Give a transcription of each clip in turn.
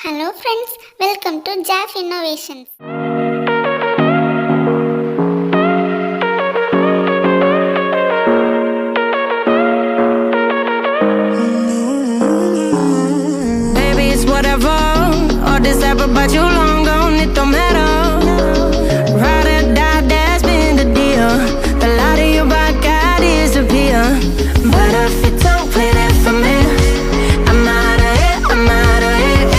Hello friends, welcome to JAF Innovations. Baby, it's whatever. All this ever about you long gone, it don't matter. Ride or die, that's been the deal. The light of your back, I disappear. But if you don't play that for me, I'm out of it, I'm out of it.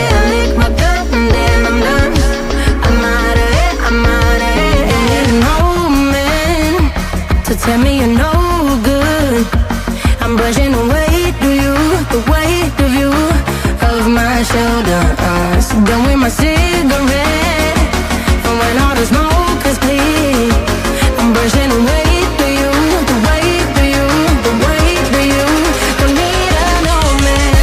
I lick my gun and then I'm done. I'm out of it, I'm out of it. And no man to tell me you're no good. I'm brushing away, the weight of you, of my shoulders. Done with my cigarette, and when all the smoke is clear, I'm brushing away the weight of you, the weight of you. Don't need no man.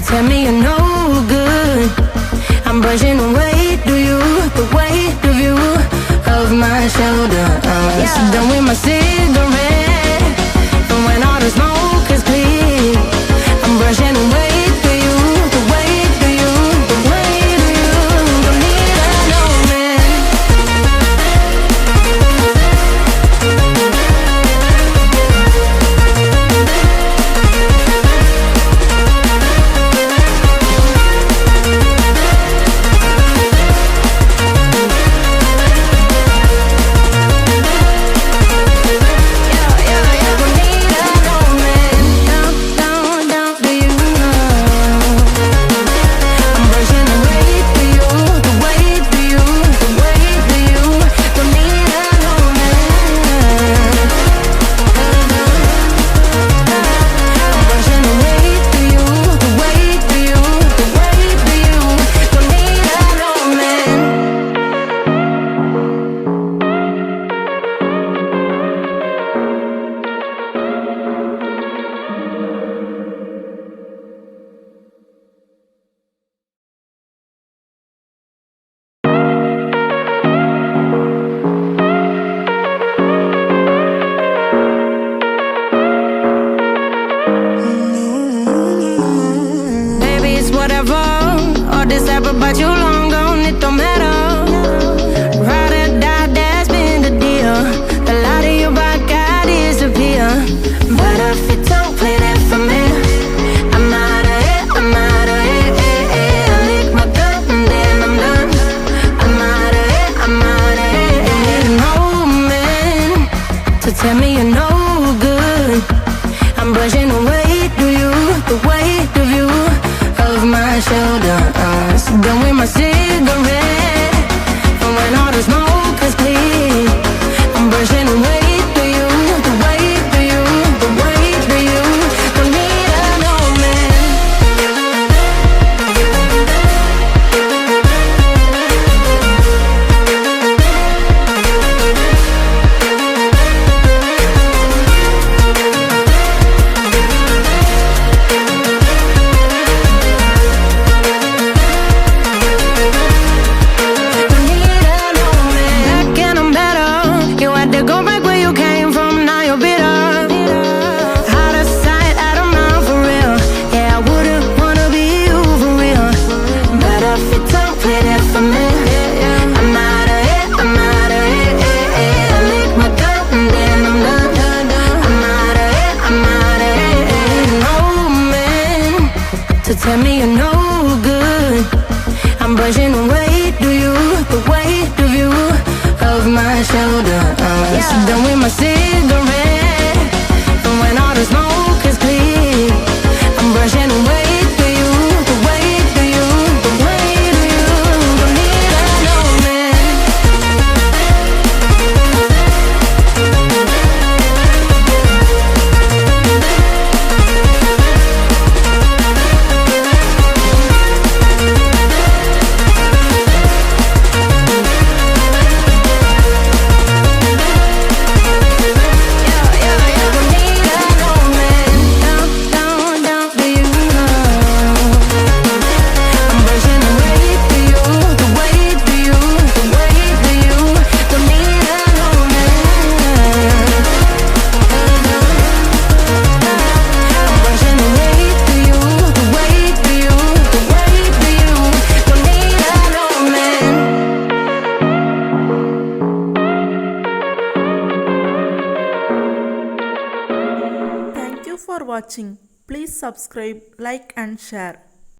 Tell me you're no good. I'm brushing away the weight of you, of my shoulders. Done with my cigarette, and when all the smoke is clear, I'm brushing away the weight of you, the weight of you. Don't need no man. But you long gone, it don't matter. Ride or die, that's been the deal. The light of your back, I disappear. But if you don't play that for me, I'm out of it, I'm out of it. I lick my gun and then I'm done. I'm out of it, I'm out of it. And no man to tell me you're no good. I'm brushing away the weight of you, of my shoulders. Done with my cigarette, and when all the smoke is clear, I'm brushing away the weight of you, the weight of you. Don't need no man. Tell me you're no good. I'm brushing away the weight of you, of my shoulders. Done with my cigarette, and when all the smoke is clear, I'm brushing away the weight of you. watching. Please subscribe, like and share.